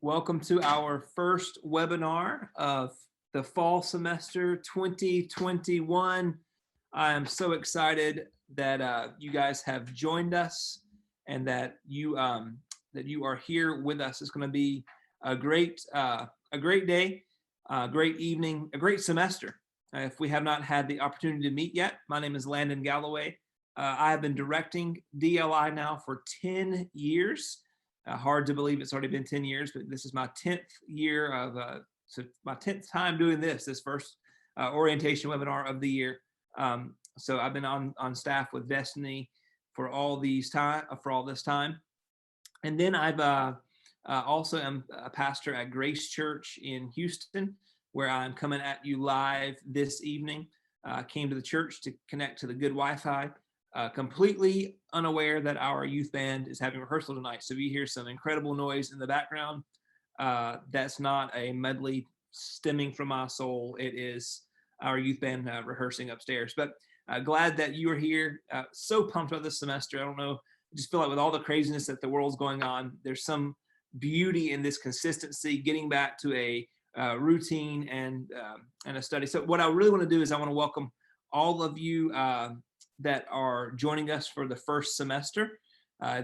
Welcome to our first webinar of the fall semester 2021. I am so excited that you guys have joined us and that you are here with us. It's going to be a great day, a great evening, a great semester. If we have not had the opportunity to meet yet, my name is Landon Galloway. I have been directing DLI now for 10 years. Hard to believe it's already been 10 years, but this is my 10th year of, so my 10th time doing this first orientation webinar of the year. So I've been on staff with Destiny for all this time. And then I've also am a pastor at Grace Church in Houston, where I'm coming at you live this evening. Came to the church to connect to the good Wi-Fi. Completely unaware that our youth band is having rehearsal tonight. So if you hear some incredible noise in the background, that's not a medley stemming from my soul. It is our youth band rehearsing upstairs. But glad that you are here. So pumped about this semester. I don't know, I just feel like with all the craziness that the world's going on, there's some beauty in this consistency, getting back to a routine and a study. So what I really want to do is I want to welcome all of you that are joining us for the first semester.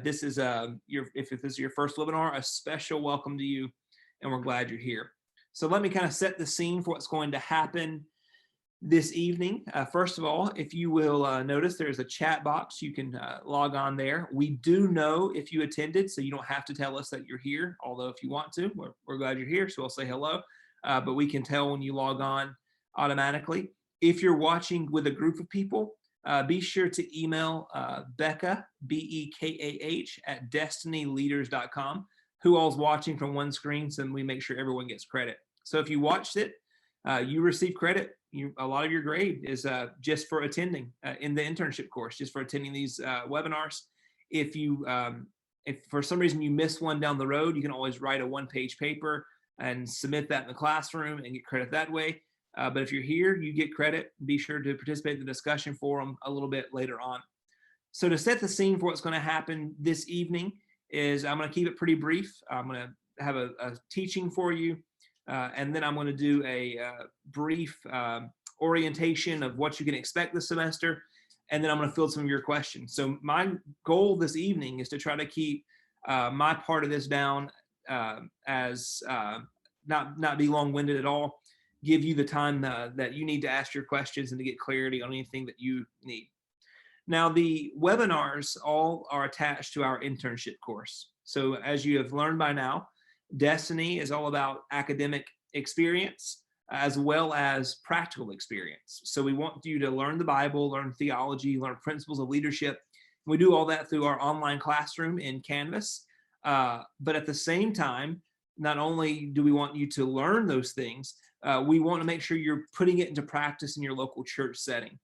This is if this is your first webinar, a special welcome to you, and we're glad you're here. So let me kind of set the scene for what's going to happen this evening. First of all, if you will notice, there's a chat box. You can log on there. We do know if you attended, so you don't have to tell us that you're here, although if you want to, we're glad you're here, so we'll say hello. But we can tell when you log on automatically. If you're watching with a group of people, be sure to email Becca, B-E-K-A-H, at destinyleaders.com. Who all's watching from one screen, so we make sure everyone gets credit. So if you watched it, you receive credit. A lot of your grade is just for attending in the internship course, just for attending these webinars. If for some reason you miss one down the road, you can always write a one-page paper and submit that in the classroom and get credit that way. But if you're here, you get credit. Be sure to participate in the discussion forum a little bit later on. So to set the scene for what's going to happen this evening is I'm going to keep it pretty brief. I'm going to have a teaching for you, and then I'm going to do a brief orientation of what you can expect this semester, and then I'm going to field some of your questions. So my goal this evening is to try to keep my part of this down as not be long-winded at all. Give you the time that you need to ask your questions and to get clarity on anything that you need. Now, the webinars all are attached to our internship course. So as you have learned by now, Destiny is all about academic experience as well as practical experience. So we want you to learn the Bible, learn theology, learn principles of leadership. We do all that through our online classroom in Canvas. But at the same time, not only do we want you to learn those things, we want to make sure you're putting it into practice in your local church setting.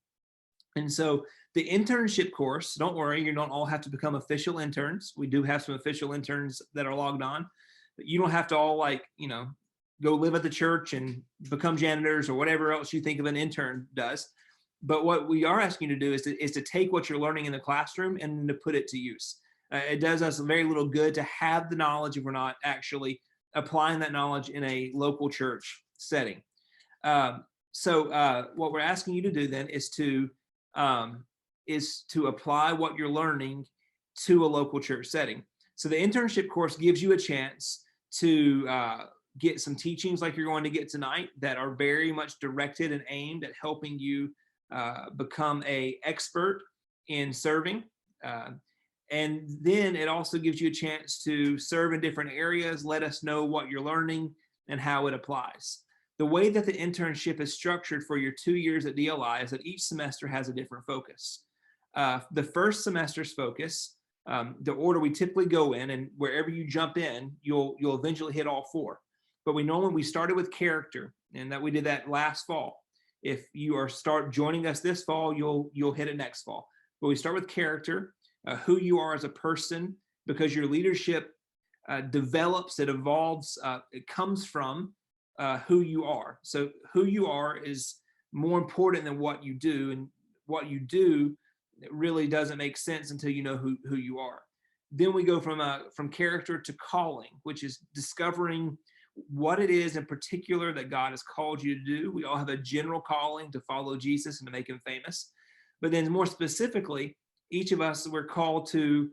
And so the internship course, don't worry, you don't all have to become official interns. We do have some official interns that are logged on, but you don't have to all go live at the church and become janitors or whatever else you think of an intern does. But what we are asking you to do is to take what you're learning in the classroom and to put it to use. It does us very little good to have the knowledge if we're not actually applying that knowledge in a local church setting. So what we're asking you to do then is to apply what you're learning to a local church setting. So the internship course gives you a chance to get some teachings like you're going to get tonight that are very much directed and aimed at helping you become an expert in serving. And then it also gives you a chance to serve in different areas, let us know what you're learning and how it applies. The way that the internship is structured for your 2 years at DLI is that each semester has a different focus. The first semester's focus, the order we typically go in, and wherever you jump in, you'll eventually hit all four. But we started with character, and that we did that last fall. If you start joining us this fall, you'll hit it next fall. But we start with character, who you are as a person, because your leadership develops, it evolves, it comes from who you are. So who you are is more important than what you do, and what you do really doesn't make sense until you know who you are. Then we go from character to calling, which is discovering what it is in particular that God has called you to do. We all have a general calling to follow Jesus and to make him famous. But then more specifically, each of us, we're called to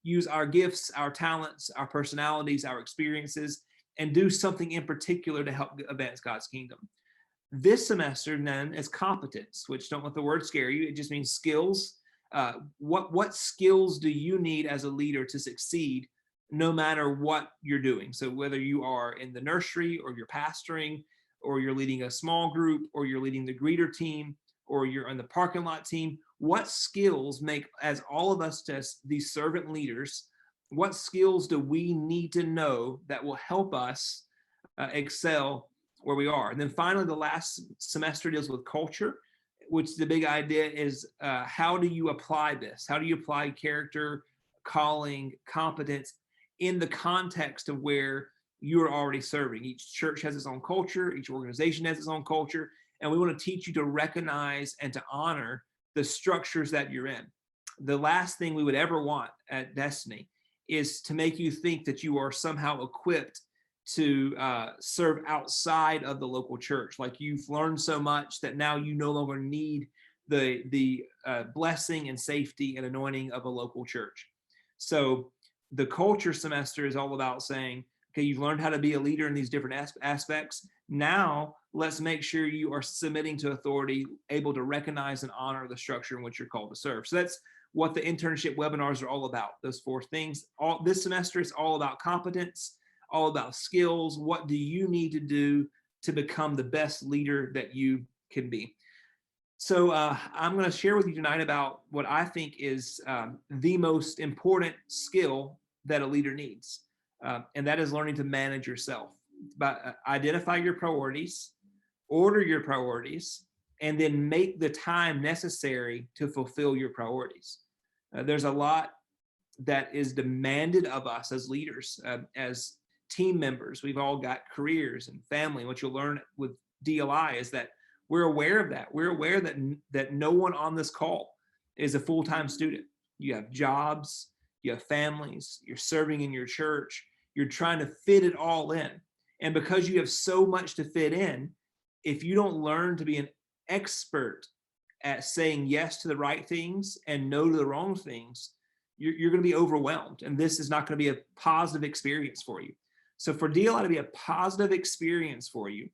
use our gifts, our talents, our personalities, our experiences, and do something in particular to help advance God's kingdom. This semester then is competence, which, don't let the word scare you. It just means skills. What skills do you need as a leader to succeed no matter what you're doing? So whether you are in the nursery, or you're pastoring, or you're leading a small group, or you're leading the greeter team, or you're on the parking lot team, what skills make, as all of us as these servant leaders, what skills do we need to know that will help us excel where we are? And then finally, the last semester deals with culture, which the big idea is how do you apply this? How do you apply character, calling, competence in the context of where you're already serving? Each church has its own culture, each organization has its own culture, and we want to teach you to recognize and to honor the structures that you're in. The last thing we would ever want at Destiny is to make you think that you are somehow equipped to serve outside of the local church, like you've learned so much that now you no longer need the blessing and safety and anointing of a local church. So the culture semester is all about saying, okay, you've learned how to be a leader in these different aspects. Now let's make sure you are submitting to authority, able to recognize and honor the structure in which you're called to serve. So that's what the internship webinars are all about, those 4 things. This semester is all about competence, all about skills. What do you need to do to become the best leader that you can be? So I'm going to share with you tonight about what I think is the most important skill that a leader needs, and that is learning to manage yourself. But identify your priorities, order your priorities, and then make the time necessary to fulfill your priorities. There's a lot that is demanded of us as leaders, as team members. We've all got careers and family. What you'll learn with DLI is that we're aware of that. We're aware that no one on this call is a full-time student. You have jobs, you have families, you're serving in your church, you're trying to fit it all in. And because you have so much to fit in, if you don't learn to be an expert at saying yes to the right things and no to the wrong things, you're going to be overwhelmed. And this is not going to be a positive experience for you. So for DLI to be a positive experience for you,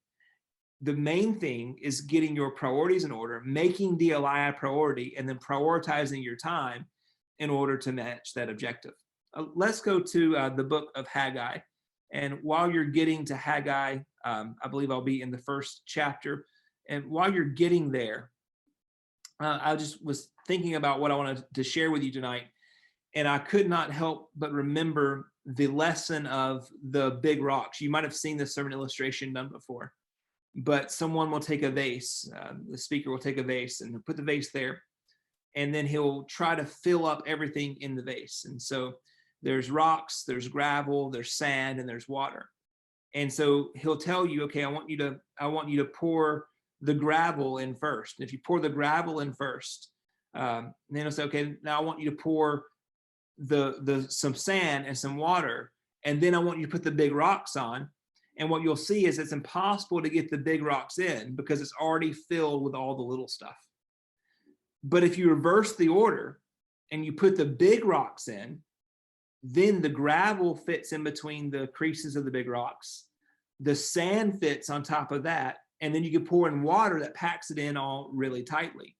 the main thing is getting your priorities in order, making DLI a priority, and then prioritizing your time in order to match that objective. Let's go to the book of Haggai. And while you're getting to Haggai, I believe I'll be in the first chapter. And while you're getting there, I just was thinking about what I wanted to share with you tonight. And I could not help but remember the lesson of the big rocks. You might have seen this sermon illustration done before, but someone will take a vase, the speaker will take a vase and put the vase there, and then he'll try to fill up everything in the vase. And so there's rocks, there's gravel, there's sand, and there's water. And so he'll tell you, okay, I want you to pour the gravel in first. And if you pour the gravel in first, then he'll say, okay, now I want you to pour some sand and some water, and then I want you to put the big rocks on. And what you'll see is it's impossible to get the big rocks in because it's already filled with all the little stuff. But if you reverse the order and you put the big rocks in, then the gravel fits in between the creases of the big rocks. The sand fits on top of that, and then you can pour in water that packs it in all really tightly.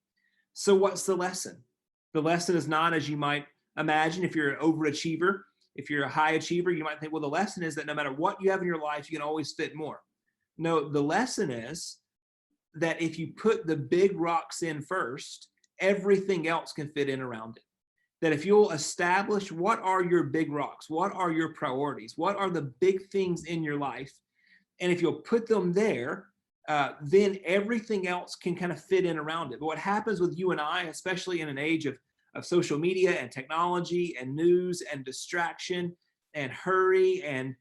So what's the lesson? The lesson is not, as you might imagine, if you're an overachiever, if you're a high achiever, you might think, well, the lesson is that no matter what you have in your life, you can always fit more. No, the lesson is that if you put the big rocks in first, everything else can fit in around it. That if you'll establish what are your big rocks, what are your priorities, what are the big things in your life, and if you'll put them there, then everything else can kind of fit in around it. But what happens with you and I, especially in an age of social media and technology and news and distraction and hurry and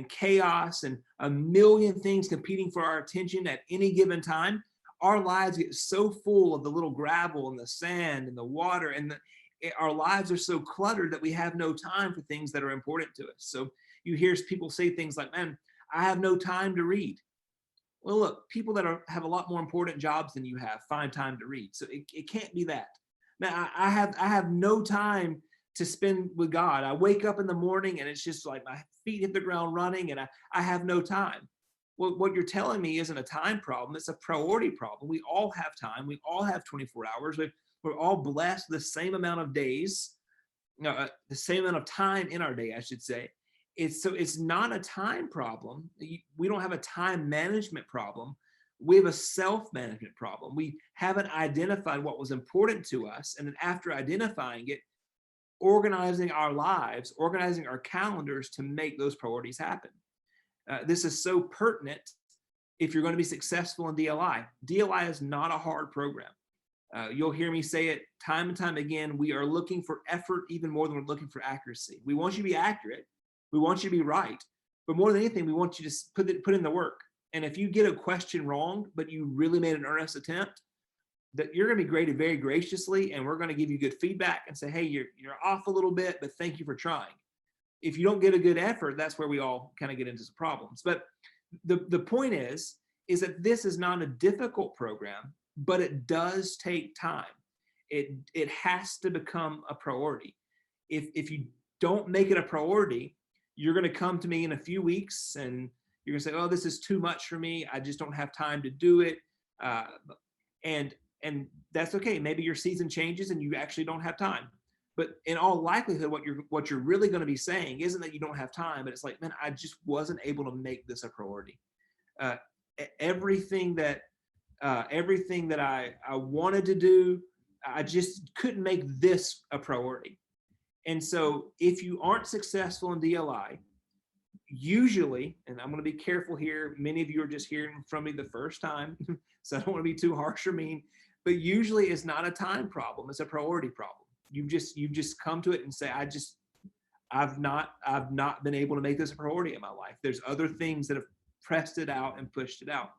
chaos and a million things competing for our attention at any given time, our lives get so full of the little gravel and the sand and the water, and our lives are so cluttered that we have no time for things that are important to us. So you hear people say things like, man, I have no time to read. Well, look, people that have a lot more important jobs than you have find time to read. So it can't be that. Man, I have no time to spend with God. I wake up in the morning and it's just like my feet hit the ground running and I have no time. Well, what you're telling me isn't a time problem. It's a priority problem. We all have time. We all have 24 hours. We're all blessed with the same amount of days, the same amount of time in our day, I should say. It's not a time problem. We don't have a time management problem. We have a self-management problem. We haven't identified what was important to us. And then after identifying it, organizing our lives, organizing our calendars to make those priorities happen. This is so pertinent if you're going to be successful in DLI. DLI is not a hard program. You'll hear me say it time and time again. We are looking for effort even more than we're looking for accuracy. We want you to be accurate. We want you to be right. But more than anything, we want you to put in the work. And if you get a question wrong, but you really made an earnest attempt, that you're going to be graded very graciously, and we're going to give you good feedback and say, hey, you're off a little bit, but thank you for trying. If you don't get a good effort, that's where we all kind of get into some problems. But the point is that this is not a difficult program, but it does take time. It has to become a priority. If you don't make it a priority, you're going to come to me in a few weeks and you're going to say, oh, this is too much for me. I just don't have time to do it. And that's okay. Maybe your season changes and you actually don't have time. But in all likelihood, what you're really going to be saying isn't that you don't have time, but it's like, man, I just wasn't able to make this a priority. Everything that I wanted to do, I just couldn't make this a priority. And so if you aren't successful in DLI, usually, and I'm going to be careful here, many of you are just hearing from me the first time, so I don't want to be too harsh or mean, but usually it's not a time problem, it's a priority problem. You've just come to it and say, I've not been able to make this a priority in my life. There's other things that have pressed it out and pushed it out.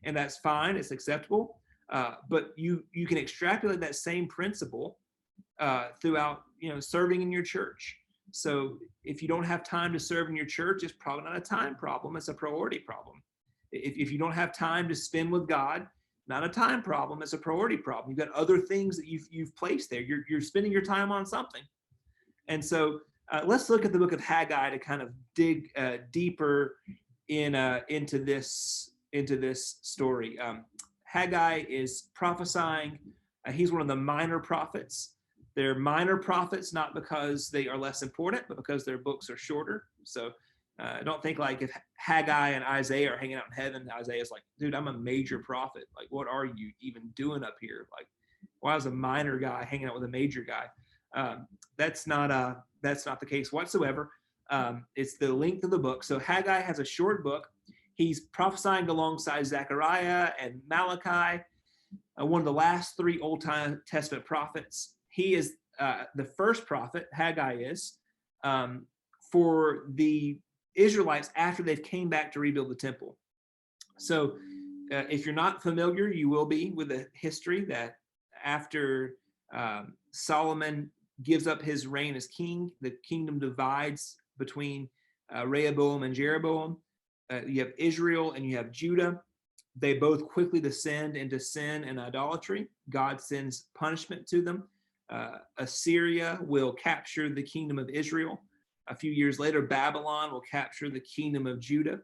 And that's fine, it's acceptable. But you can extrapolate that same principle throughout, serving in your church. So if you don't have time to serve in your church, it's probably not a time problem, it's a priority problem. If you don't have time to spend with God, not a time problem, it's a priority problem. You've got other things that you've placed there. You're spending your time on something. And so let's look at the book of Haggai to kind of dig deeper into this story. Haggai is prophesying. He's one of the minor prophets. They're minor prophets, not because they are less important, but because their books are shorter. So don't think like if Haggai and Isaiah are hanging out in heaven, Isaiah's like, dude, I'm a major prophet. Like, what are you even doing up here? Like, why is a minor guy hanging out with a major guy? That's not the case whatsoever. It's the length of the book. So Haggai has a short book. He's prophesying alongside Zechariah and Malachi, one of the last three Old Testament prophets. He is the first prophet, Haggai is, for the Israelites after they've came back to rebuild the temple. So if you're not familiar, you will be with the history that after Solomon gives up his reign as king, the kingdom divides between Rehoboam and Jeroboam. You have Israel and you have Judah. They both quickly descend into sin and idolatry. God sends punishment to them. Assyria will capture the kingdom of Israel. A few years later, Babylon will capture the kingdom of Judah.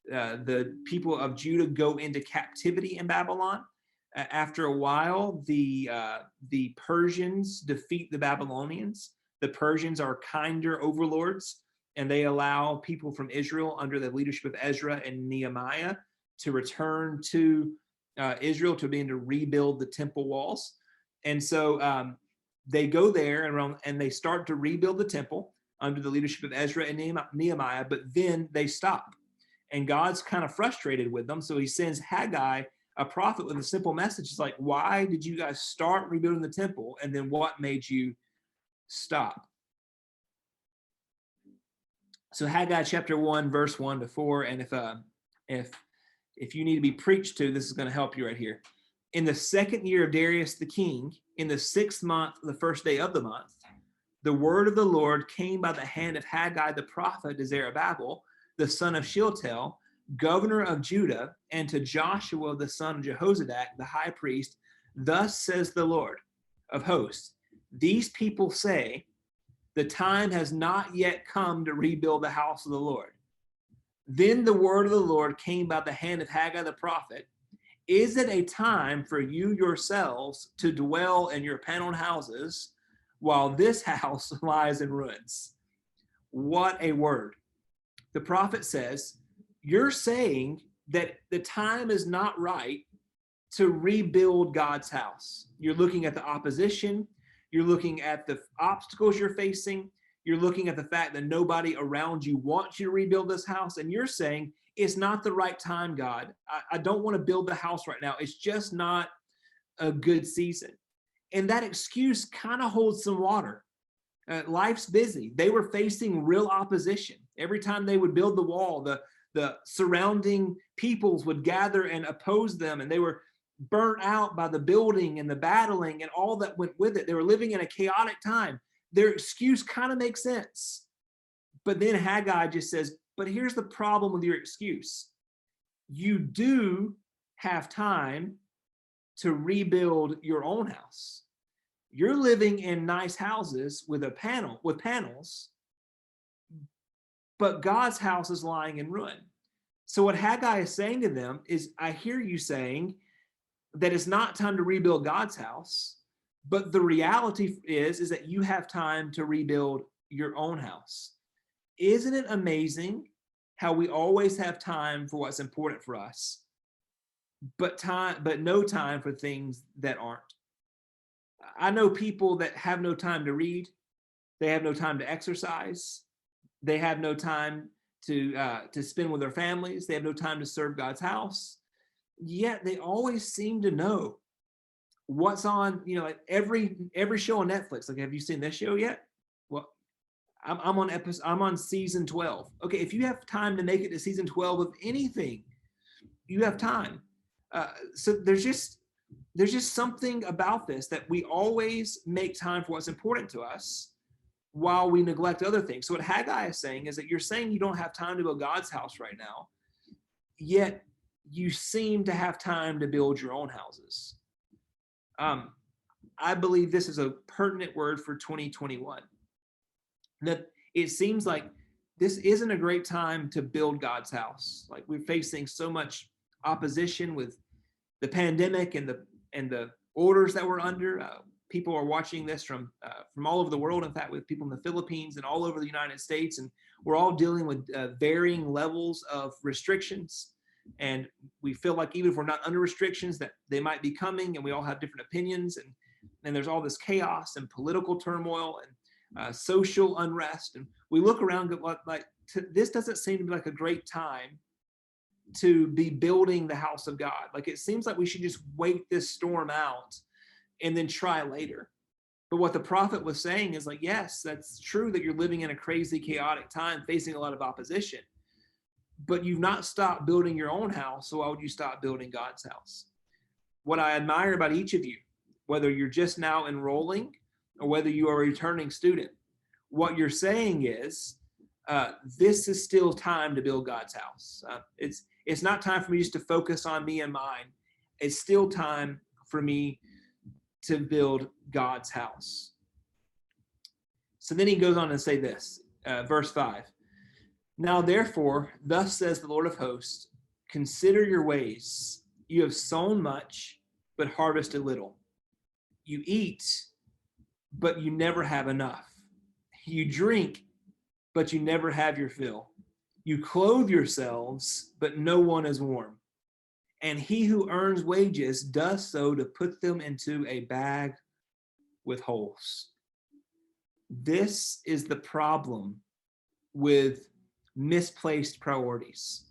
The people of Judah go into captivity in Babylon. After a while, the Persians defeat the Babylonians. The Persians are kinder overlords, and they allow people from Israel under the leadership of Ezra and Nehemiah to return to Israel to begin to rebuild the temple walls. And so they go there and they start to rebuild the temple under the leadership of Ezra and Nehemiah, but then they stop. And God's kind of frustrated with them. So he sends Haggai, a prophet, with a simple message. It's like, why did you guys start rebuilding the temple? And then what made you stop? So Haggai chapter 1, verse 1-4. And if you need to be preached to, this is going to help you right here. In the second year of Darius the king, in the 6th month, the first day of the month, the word of the Lord came by the hand of Haggai the prophet to Zerubbabel, the son of Shealtiel, governor of Judah, and to Joshua the son of Jehozadak, the high priest. Thus says the Lord of hosts, these people say, the time has not yet come to rebuild the house of the Lord. Then the word of the Lord came by the hand of Haggai the prophet. Is it a time for you yourselves to dwell in your paneled houses while this house lies in ruins? What a word. The prophet says, you're saying that the time is not right to rebuild God's house. You're looking at the opposition. You're looking at the obstacles you're facing. You're looking at the fact that nobody around you wants you to rebuild this house. And you're saying, it's not the right time, God. I don't want to build the house right now. It's just not a good season. And that excuse kind of holds some water. Life's busy. They were facing real opposition. Every time they would build the wall, the surrounding peoples would gather and oppose them. And they were burnt out by the building and the battling and all that went with it. They were living in a chaotic time. Their excuse kind of makes sense. But then Haggai just says, but here's the problem with your excuse. You do have time to rebuild your own house. You're living in nice houses with panels, but God's house is lying in ruin. So what Haggai is saying to them is, I hear you saying that it's not time to rebuild God's house, but the reality is that you have time to rebuild your own house. Isn't it amazing how we always have time for what's important for us, but no time for things that aren't? I know people that have no time to read. They have no time to exercise. They have no time to spend with their families. They have no time to serve God's house. Yet they always seem to know what's on, like every show on Netflix. Like, have you seen this show yet? Well, I'm on season 12. Okay, if you have time to make it to season 12 of anything, you have time. So there's just something about this that we always make time for what's important to us while we neglect other things. So what Haggai is saying is that you're saying you don't have time to build God's house right now, yet you seem to have time to build your own houses. I believe this is a pertinent word for 2021. That it seems like this isn't a great time to build God's house. Like, we're facing so much opposition with the pandemic and the orders that we're under. People are watching this from all over the world. In fact, with people in the Philippines and all over the United States, and we're all dealing with varying levels of restrictions. And we feel like even if we're not under restrictions, that they might be coming, and we all have different opinions. And there's all this chaos and political turmoil and social unrest. And we look around and go, this doesn't seem to be like a great time to be building the house of God. Like, it seems like we should just wait this storm out and then try later. But what the prophet was saying is, like, yes, that's true that you're living in a crazy, chaotic time, facing a lot of opposition, but you've not stopped building your own house. So why would you stop building God's house? What I admire about each of you, whether you're just now enrolling or whether you are a returning student, what you're saying is, this is still time to build God's house. It's not time for me just to focus on me and mine. It's still time for me to build God's house. So then he goes on to say this, verse 5. Now, therefore, thus says the Lord of hosts, consider your ways. You have sown much, but harvested little. You eat, but you never have enough. You drink, but you never have your fill. You clothe yourselves, but no one is warm. And he who earns wages does so to put them into a bag with holes. This is the problem with misplaced priorities.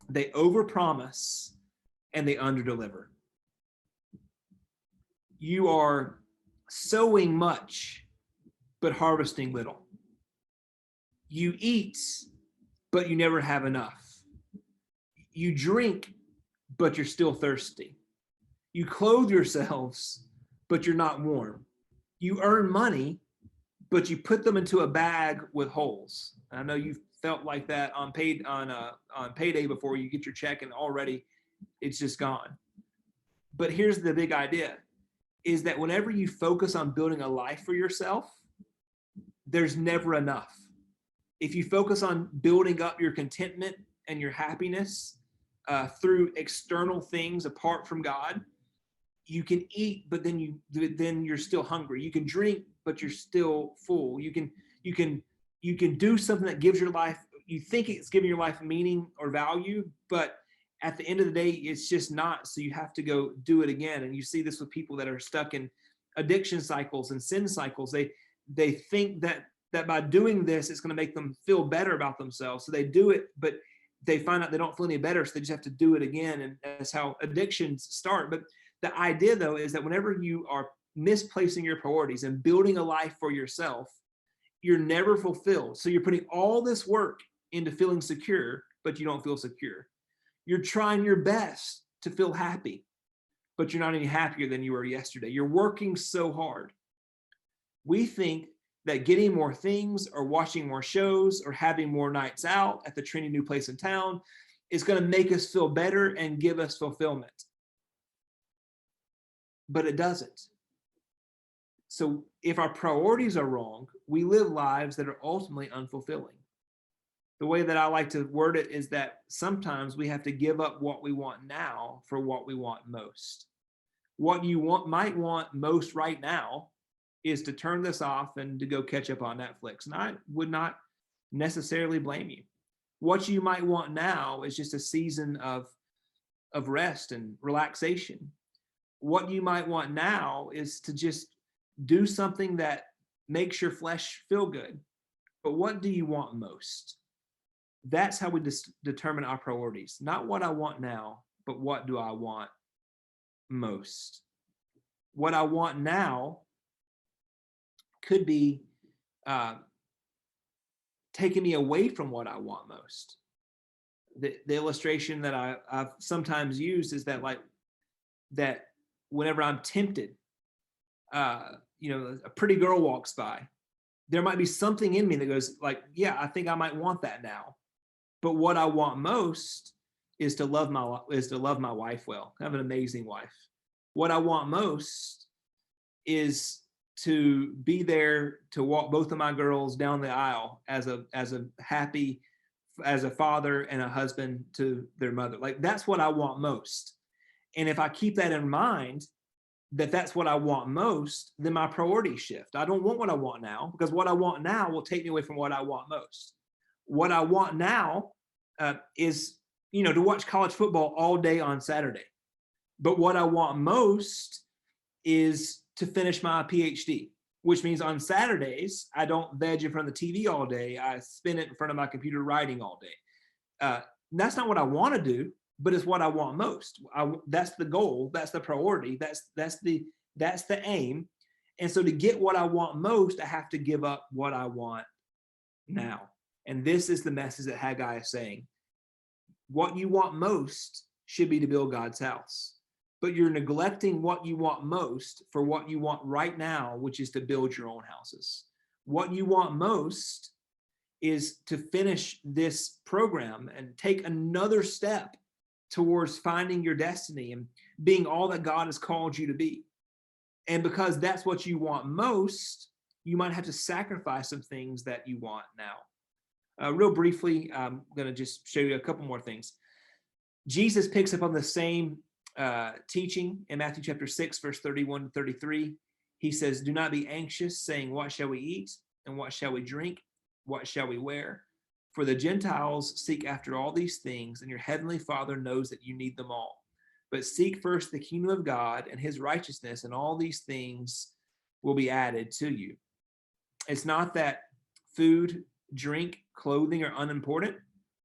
They overpromise and they underdeliver. You are sowing much, but harvesting little. You eat, but you never have enough. You drink, but you're still thirsty. You clothe yourselves, but you're not warm. You earn money, but you put them into a bag with holes. I know you've felt like that on payday before you get your check, and already it's just gone. But here's the big idea, is that whenever you focus on building a life for yourself, there's never enough. If you focus on building up your contentment and your happiness through external things apart from God, you can eat, but then you're still hungry. You can drink, but you're still full. You can do something that gives your life, you think it's giving your life meaning or value, but at the end of the day, it's just not. So you have to go do it again. And you see this with people that are stuck in addiction cycles and sin cycles. They think that by doing this, it's going to make them feel better about themselves. So they do it, but they find out they don't feel any better. So they just have to do it again. And that's how addictions start. But the idea, though, is that whenever you are misplacing your priorities and building a life for yourself, you're never fulfilled. So you're putting all this work into feeling secure, but you don't feel secure. You're trying your best to feel happy, but you're not any happier than you were yesterday. You're working so hard. We think that getting more things or watching more shows or having more nights out at the trendy new place in town is going to make us feel better and give us fulfillment. But it doesn't. So if our priorities are wrong, we live lives that are ultimately unfulfilling. The way that I like to word it is that sometimes we have to give up what we want now for what we want most. What you might want most right now is to turn this off and to go catch up on Netflix. And I would not necessarily blame you. What you might want now is just a season of rest and relaxation. What you might want now is to just do something that makes your flesh feel good. But what do you want most? That's how we determine our priorities. Not what I want now, but what do I want most? What I want now could be taking me away from what I want most. The illustration that I've sometimes used is that that whenever I'm tempted, a pretty girl walks by, there might be something in me that goes like, yeah, I think I might want that now. But what I want most is to love my wife well. I have an amazing wife. What I want most is to be there to walk both of my girls down the aisle as a father and a husband to their mother. Like, that's what I want most. And if I keep that in mind, that's what I want most, then my priorities shift. I don't want what I want now, because what I want now will take me away from what I want most. What I want now is, to watch college football all day on Saturday. But what I want most is to finish my PhD, which means on Saturdays, I don't veg in front of the TV all day. I spend it in front of my computer writing all day. That's not what I want to do, but it's what I want most. That's the goal. That's the priority. That's the aim. And so to get what I want most, I have to give up what I want now. And this is the message that Haggai is saying. What you want most should be to build God's house. But you're neglecting what you want most for what you want right now, which is to build your own houses. What you want most is to finish this program and take another step towards finding your destiny and being all that God has called you to be. And because that's what you want most, you might have to sacrifice some things that you want now. Real briefly, I'm going to just show you a couple more things. Jesus picks up on the same teaching in Matthew chapter 6, verse 31 to 33. He says, "Do not be anxious, saying, what shall we eat? And what shall we drink? What shall we wear? For the Gentiles seek after all these things, and your heavenly Father knows that you need them all. But seek first the kingdom of God and his righteousness, and all these things will be added to you." It's not that food, drink, clothing are unimportant.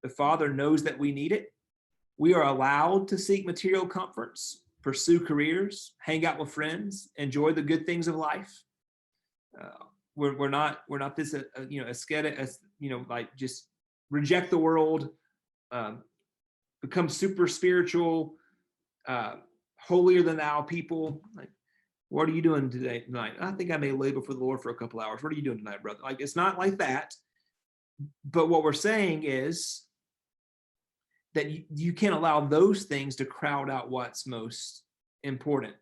The Father knows that we need it. We are allowed to seek material comforts, pursue careers, hang out with friends, enjoy the good things of life. We're not this ascetic, like just reject the world, become super spiritual, holier than thou people. Like, what are you doing tonight? I think I may lay before the Lord for a couple hours. What are you doing tonight, brother? Like, it's not like that. But what we're saying is that you can't allow those things to crowd out what's most important.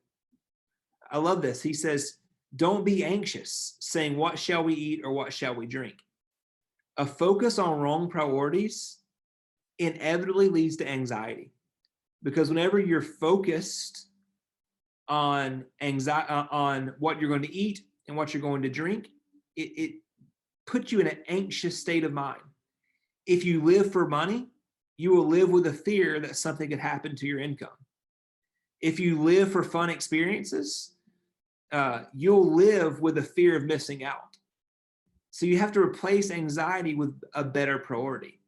I love this. He says, don't be anxious, saying, what shall we eat or what shall we drink? A focus on wrong priorities inevitably leads to anxiety, because whenever you're focused on on what you're going to eat and what you're going to drink, it puts you in an anxious state of mind. If you live for money, you will live with a fear that something could happen to your income. If you live for fun experiences, you'll live with the fear of missing out. So you have to replace anxiety with a better priority.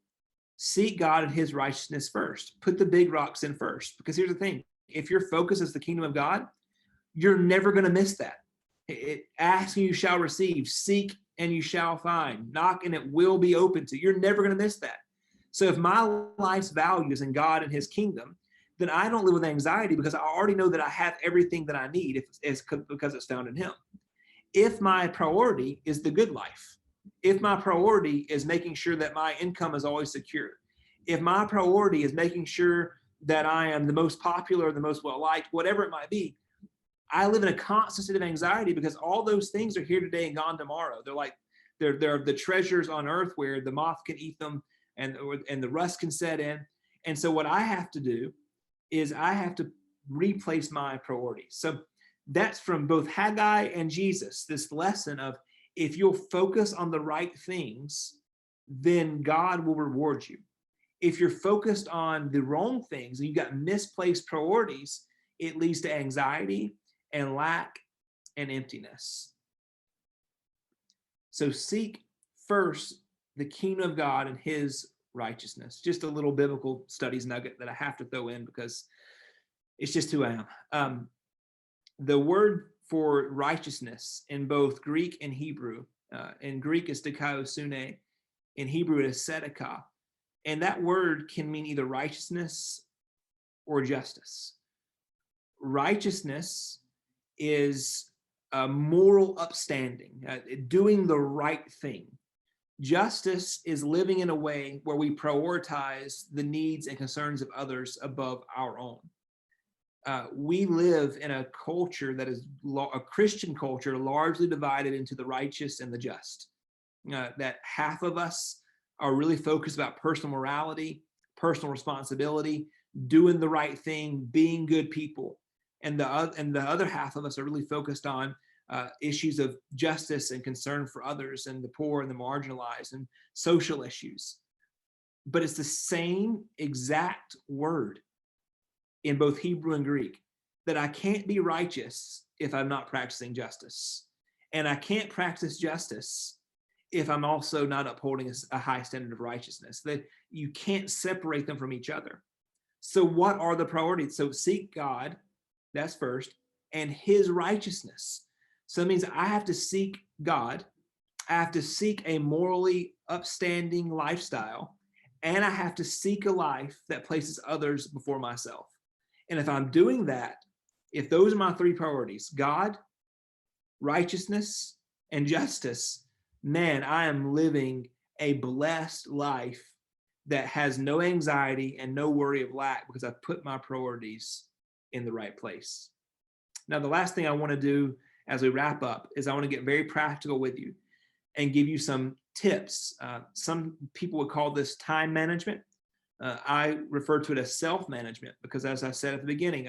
Seek God and his righteousness first. Put the big rocks in first. Because here's the thing. If your focus is the kingdom of God, you're never going to miss that. Ask and you shall receive. Seek and you shall find. Knock and it will be open to you. You're never going to miss that. So if my life's value is in God and his kingdom, then I don't live with anxiety, because I already know that I have everything that I need because it's found in him. If my priority is the good life, if my priority is making sure that my income is always secure, if my priority is making sure that I am the most popular, the most well-liked, whatever it might be, I live in a constant state of anxiety, because all those things are here today and gone tomorrow. They're the treasures on earth where the moth can eat them and the rust can set in. And so what I have to do is I have to replace my priorities. So that's from both Haggai and Jesus, this lesson of, if you'll focus on the right things, then God will reward you. If you're focused on the wrong things and you've got misplaced priorities, it leads to anxiety and lack and emptiness. So seek first the kingdom of God and his righteousness. Just a little biblical studies nugget that I have to throw in, because it's just who I am. The word for righteousness in both Greek and Hebrew, in Greek is dikaiosune, in Hebrew it is tzedakah, and that word can mean either righteousness or justice. Righteousness is a moral upstanding, doing the right thing. Justice is living in a way where we prioritize the needs and concerns of others above our own. We live in a culture that is a Christian culture, largely divided into the righteous and the just. That half of us are really focused about personal morality, personal responsibility, doing the right thing, being good people. And the other half of us are really focused on issues of justice and concern for others and the poor and the marginalized and social issues. But it's the same exact word in both Hebrew and Greek, that I can't be righteous if I'm not practicing justice. And I can't practice justice if I'm also not upholding a high standard of righteousness. That you can't separate them from each other. So what are the priorities? So seek God, that's first, and his righteousness. So it means I have to seek God, I have to seek a morally upstanding lifestyle, and I have to seek a life that places others before myself. And if I'm doing that, if those are my three priorities, God, righteousness, and justice, man, I am living a blessed life that has no anxiety and no worry of lack, because I've put my priorities in the right place. Now, the last thing I want to do as we wrap up is I want to get very practical with you and give you some tips. Some people would call this time management. I refer to it as self-management, because as I said at the beginning,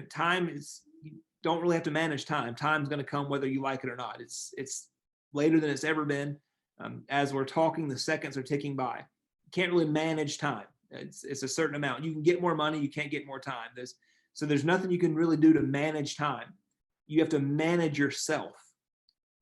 time is, you don't really have to manage time. Time's going to come whether you like it or not. It's later than it's ever been. As we're talking, the seconds are ticking by. You can't really manage time. It's a certain amount. You can get more money, you can't get more time. There's nothing you can really do to manage time. You have to manage yourself.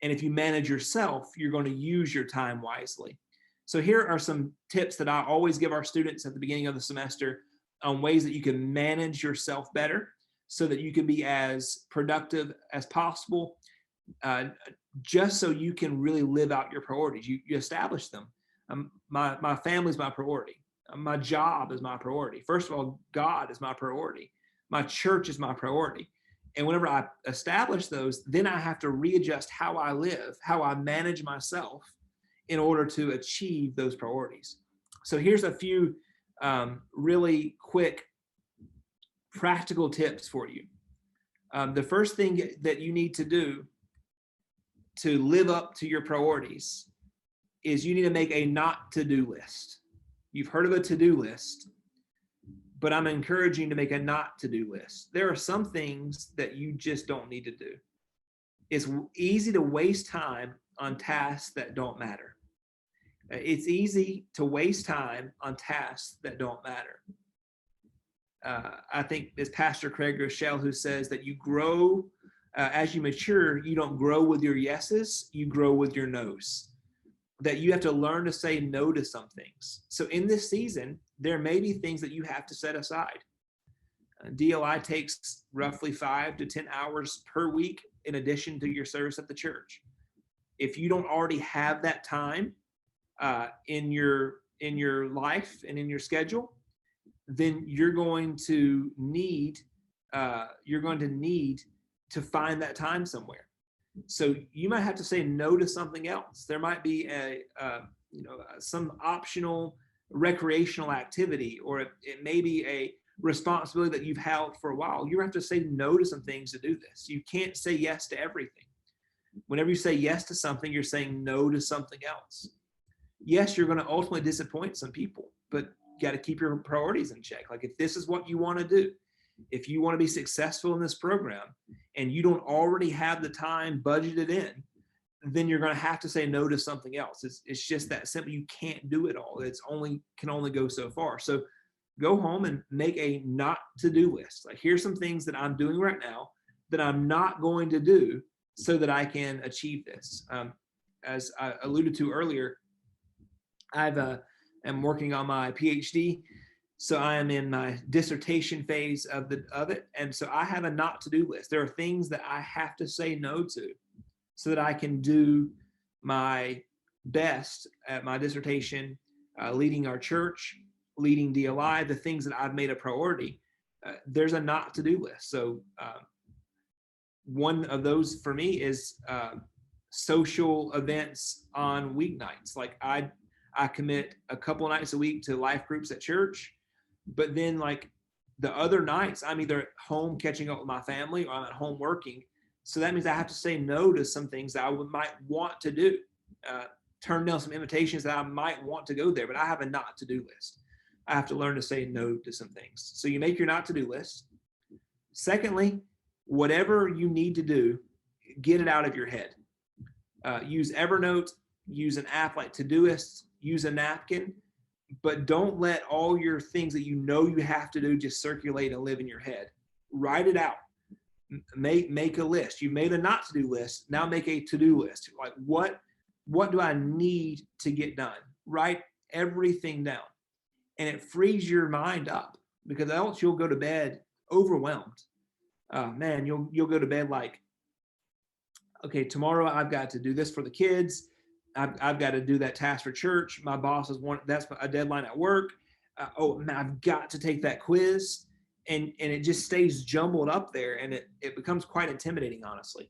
And if you manage yourself, you're going to use your time wisely. So here are some tips that I always give our students at the beginning of the semester on ways that you can manage yourself better so that you can be as productive as possible, just so you can really live out your priorities. You establish them. My family's my priority. My job is my priority. First of all, God is my priority. My church is my priority. And whenever I establish those, then I have to readjust how I live, how I manage myself in order to achieve those priorities. So here's a few really quick practical tips for you. The first thing that you need to do to live up to your priorities is you need to make a not to-do list. You've heard of a to-do list, but I'm encouraging you to make a not to-do list. There are some things that you just don't need to do. It's easy to waste time on tasks that don't matter. It's easy to waste time on tasks that don't matter. I think it's Pastor Craig Rochelle who says that you grow, as you mature, you don't grow with your yeses, you grow with your nos. That you have to learn to say no to some things. So in this season, there may be things that you have to set aside. DLI takes roughly 5 to 10 hours per week in addition to your service at the church. If you don't already have that time in your life and in your schedule, then you're going to need to find that time somewhere. So you might have to say no to something else. There might be some optional recreational activity, or it may be a responsibility that you've held for a while. You have to say no to some things to do this. You can't say yes to everything. Whenever you say yes to something, you're saying no to something else. Yes, you're going to ultimately disappoint some people, but you got to keep your priorities in check. Like if this is what you want to do, if you want to be successful in this program and you don't already have the time budgeted in, then you're going to have to say no to something else. It's just that simple. You can't do it all. Can only go so far. So go home and make a not to-do list. Like here's some things that I'm doing right now that I'm not going to do so that I can achieve this. As I alluded to earlier, I'm working on my PhD. So I am in my dissertation phase of it. And so I have a not to do list. There are things that I have to say no to so that I can do my best at my dissertation, leading our church, leading DLI, the things that I've made a priority. There's a not to do list. So one of those for me is social events on weeknights. Like I commit a couple nights a week to life groups at church. But then like the other nights, I'm either at home catching up with my family or I'm at home working. So that means I have to say no to some things that I might want to do, turn down some invitations that I might want to go there, but I have a not to do list. I have to learn to say no to some things. So you make your not to do list. Secondly, whatever you need to do, get it out of your head. Use Evernote, use an app like Todoist, use a napkin. But don't let all your things that you know you have to do just circulate and live in your head. Write it out. Make a list. You made a not to do list. Now make a to-do list. Like what do I need to get done? Write everything down. And it frees your mind up because else you'll go to bed overwhelmed. Man, you'll go to bed like, okay, tomorrow I've got to do this for the kids. I've got to do that task for church. My boss has that's a deadline at work. Oh man, I've got to take that quiz, and it just stays jumbled up there, and it becomes quite intimidating, honestly.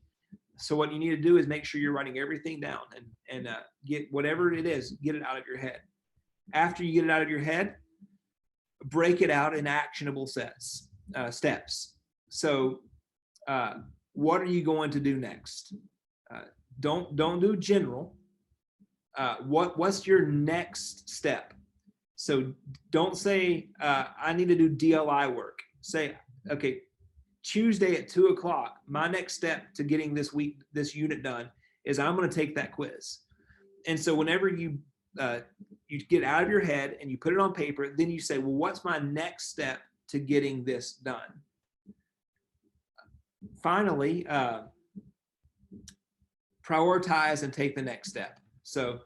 So what you need to do is make sure you're writing everything down and get whatever it is, get it out of your head. After you get it out of your head, break it out in actionable steps. So what are you going to do next? Don't do general. What's your next step? So don't say, I need to do DLI work. Say, okay, Tuesday at 2:00, my next step to getting this unit done is I'm going to take that quiz. And so whenever you get out of your head and you put it on paper, then you say, well, what's my next step to getting this done? Finally, prioritize and take the next step. So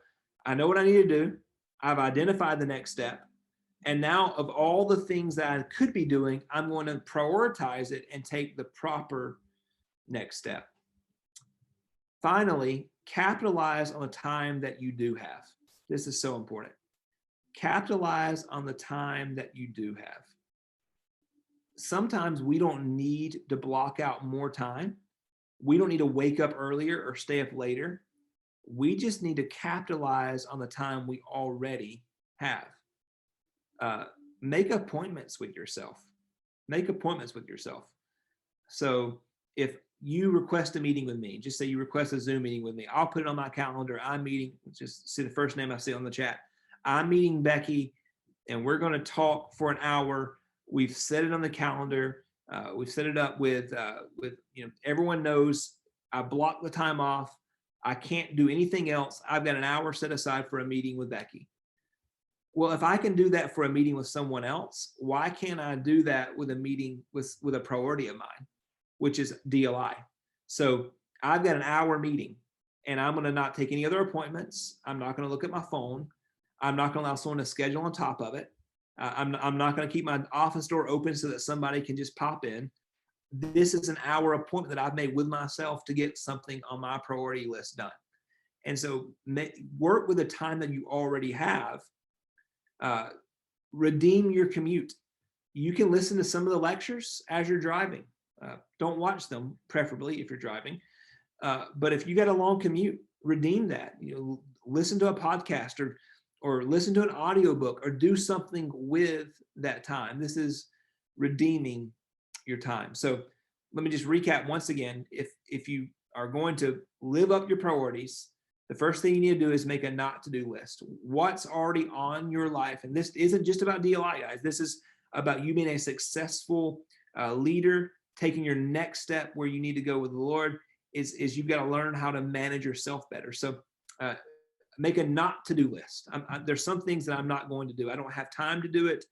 I know what I need to do. I've identified the next step. And now of all the things that I could be doing, I'm going to prioritize it and take the proper next step. Finally, capitalize on the time that you do have. This is so important. Capitalize on the time that you do have. sometimes we don't need to block out more time. We don't need to wake up earlier or stay up later. We just need to capitalize on the time we already have. Make appointments with yourself. Make appointments with yourself. So if you request a meeting with me, just say you request a Zoom meeting with me, I'll put it on my calendar. I'm meeting, just see the first name I see on the chat. I'm meeting Becky, and we're going to talk for an hour. We've set it on the calendar. We've set it up with everyone knows I block the time off. I can't do anything else. I've got an hour set aside for a meeting with Becky. Well, if I can do that for a meeting with someone else, why can't I do that with a meeting with a priority of mine, which is DLI? So I've got an hour meeting, and I'm going to not take any other appointments. I'm not going to look at my phone. I'm not going to allow someone to schedule on top of it. I'm not going to keep my office door open so that somebody can just pop in. This is an hour appointment that I've made with myself to get something on my priority list done. And so work with the time that you already have. Redeem your commute. You can listen to some of the lectures as you're driving. Don't watch them, preferably if you're driving. But if you got a long commute, redeem that. Listen to a podcast or listen to an audiobook or do something with that time. This is redeeming your time. So let me just recap once again. If you are going to live up your priorities, the first thing you need to do is make a not to do list. What's already on your life? And this isn't just about DLI, guys. This is about you being a successful leader, taking your next step where you need to go with the Lord. Is you've got to learn how to manage yourself better. So make a not to do list. There's some things that I'm not going to do. I don't have time to do it.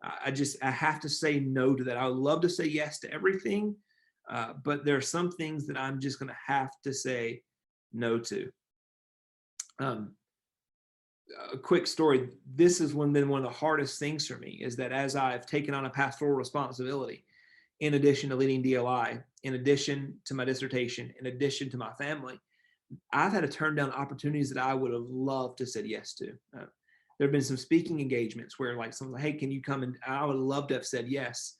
I have to say no to that. I would love to say yes to everything, but there are some things that I'm just going to have to say no to. A quick story. This has been one of the hardest things for me, is that as I've taken on a pastoral responsibility, in addition to leading DLI, in addition to my dissertation, in addition to my family, I've had to turn down opportunities that I would have loved to said yes to. There have been some speaking engagements where like someone's like, hey, can you come? And I would love to have said yes,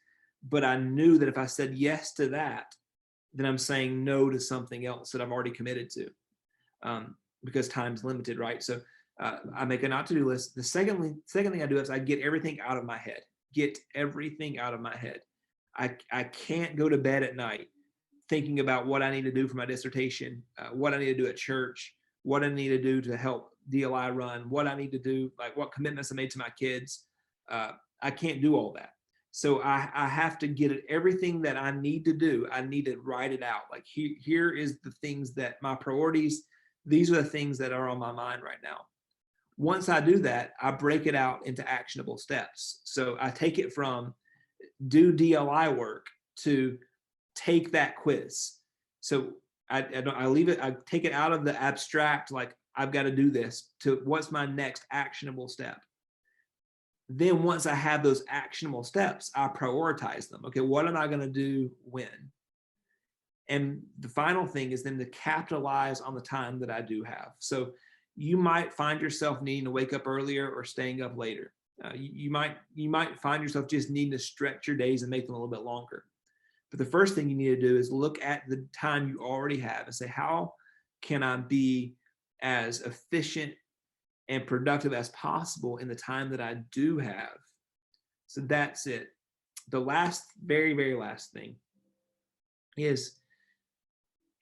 but I knew that if I said yes to that, then I'm saying no to something else that I've already committed to, because time's limited, right? So I make a not to do list. The second thing I do is I get everything out of my head. Get everything out of my head. I can't go to bed at night thinking about what I need to do for my dissertation, what I need to do at church, what I need to do to help DLI run, what I need to do, like what commitments I made to my kids. I can't do all that. So I have to get everything that I need to do. I need to write it out. Like here is the things that my priorities, these are the things that are on my mind right now. Once I do that, I break it out into actionable steps. So I take it from do DLI work to take that quiz. So I leave it, I take it out of the abstract, like I've got to do this, to what's my next actionable step. Then once I have those actionable steps, I prioritize them. Okay, what am I going to do when? And the final thing is then to capitalize on the time that I do have. So you might find yourself needing to wake up earlier or staying up later. You might find yourself just needing to stretch your days and make them a little bit longer. But the first thing you need to do is look at the time you already have and say, how can I be as efficient and productive as possible in the time that I do have? So that's it. The last, very, very last thing is,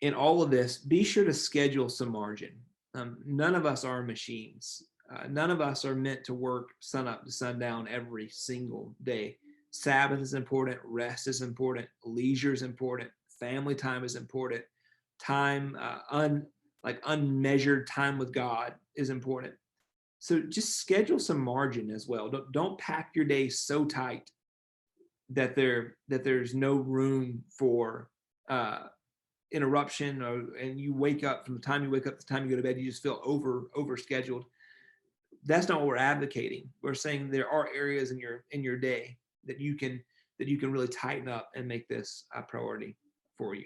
in all of this, be sure to schedule some margin. None of us are machines. None of us are meant to work sun up to sundown every single day. Sabbath is important. Rest is important. Leisure is important. Family time is important. Time, unmeasured time with God is important. So just schedule some margin as well. Don't pack your day so tight that there's no room for interruption, and you wake up, from the time you wake up to the time you go to bed, you just feel over scheduled. That's not what we're advocating. We're saying there are areas in your day that you can really tighten up and make this a priority for you.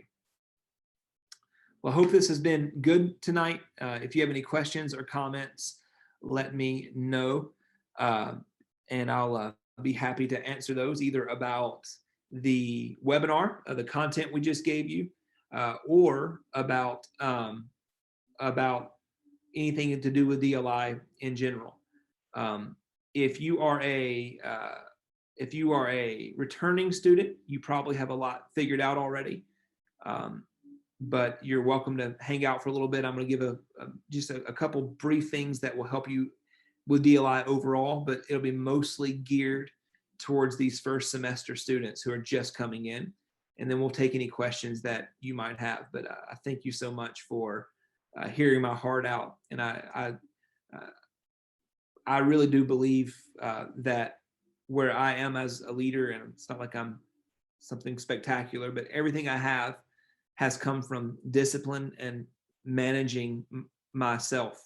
Well, I hope this has been good tonight. If you have any questions or comments, let me know, and I'll be happy to answer those, either about the webinar, the content we just gave you, or about anything to do with DLI in general. If you are a returning student, you probably have a lot figured out already. But you're welcome to hang out for a little bit. I'm going to give just a couple brief things that will help you with DLI overall, but it'll be mostly geared towards these first semester students who are just coming in. And then we'll take any questions that you might have. But I thank you so much for hearing my heart out. And I really do believe that where I am as a leader, and it's not like I'm something spectacular, but everything I have has come from discipline and managing myself.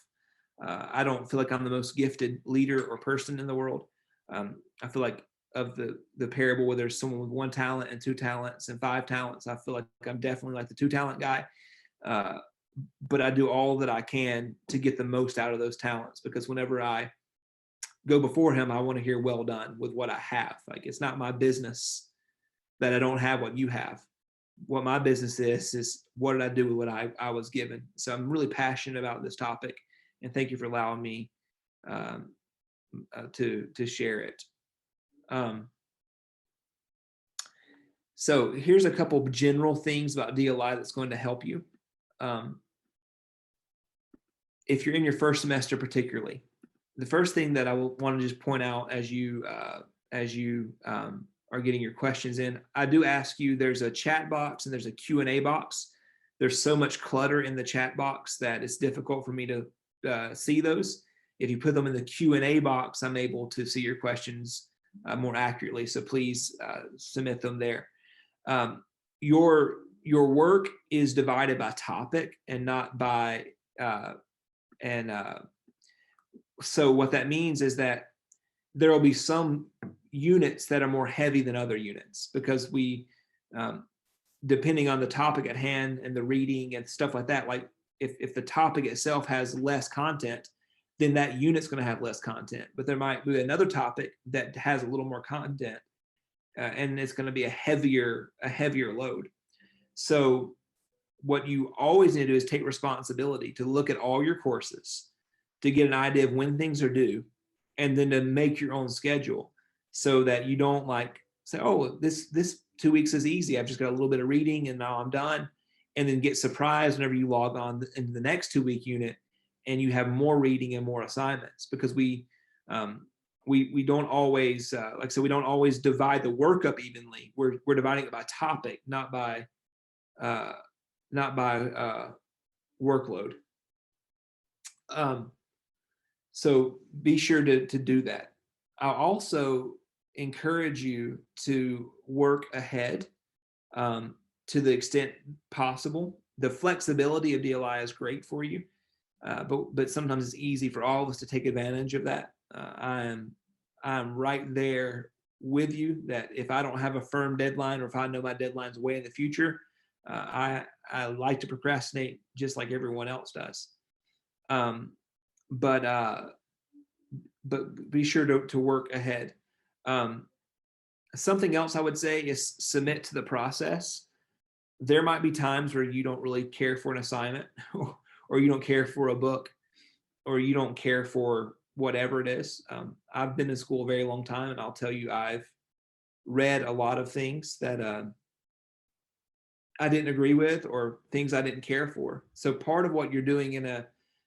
I don't feel like I'm the most gifted leader or person in the world. I feel like of the parable where there's someone with 1 talent and 2 talents and 5 talents, I feel like I'm definitely like the 2 talent guy. But I do all that I can to get the most out of those talents, because whenever I go before him, I want to hear well done with what I have. Like, it's not my business that I don't have what you have. What my business is what did I do with what I was given? So I'm really passionate about this topic, and thank you for allowing me to share it. So here's a couple of general things about DLI that's going to help you. If you're in your first semester particularly, the first thing that I want to just point out as you are getting your questions in, I do ask you, there's a chat box and there's a Q&A box. There's so much clutter in the chat box that it's difficult for me to see those. If you put them in the Q&A box, I'm able to see your questions more accurately. So please submit them there. Your work is divided by topic and not by, so what that means is that there will be some units that are more heavy than other units, because we, depending on the topic at hand and the reading and stuff like that, like if the topic itself has less content, then that unit's going to have less content. But there might be another topic that has a little more content, and it's going to be a heavier load. So what you always need to do is take responsibility to look at all your courses, to get an idea of when things are due, and then to make your own schedule, so that you don't like say, oh, this 2 weeks is easy, I've just got a little bit of reading and now I'm done, and then get surprised whenever you log on into the next 2-week unit and you have more reading and more assignments, because we don't always like, so we don't always divide the work up evenly. We're dividing it by topic, not by workload. So be sure to do that. I'll also encourage you to work ahead to the extent possible. The flexibility of DLI is great for you, but sometimes it's easy for all of us to take advantage of that. I'm right there with you, that if I don't have a firm deadline, or if I know my deadline's way in the future, I like to procrastinate just like everyone else does. But be sure to work ahead. Something else I would say is submit to the process. There might be times where you don't really care for an assignment, or you don't care for a book, or you don't care for whatever it is. I've been in school a very long time, and I'll tell you, I've read a lot of things that I didn't agree with, or things I didn't care for. So part of what you're doing in a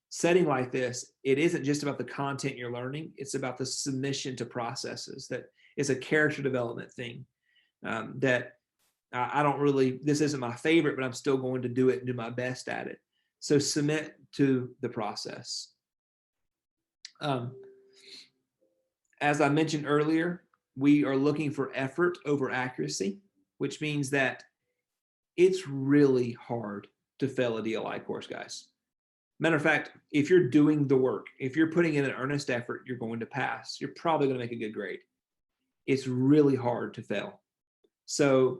setting like this, it isn't just about the content you're learning, it's about the submission to processes. That is a character development thing, that I don't really, this isn't my favorite, but I'm still going to do it and do my best at it. So submit to the process. As I mentioned earlier, we are looking for effort over accuracy, which means that it's really hard to fail a DLI course, guys. Matter of fact, if you're doing the work, if you're putting in an earnest effort, you're going to pass. You're probably going to make a good grade. It's really hard to fail. So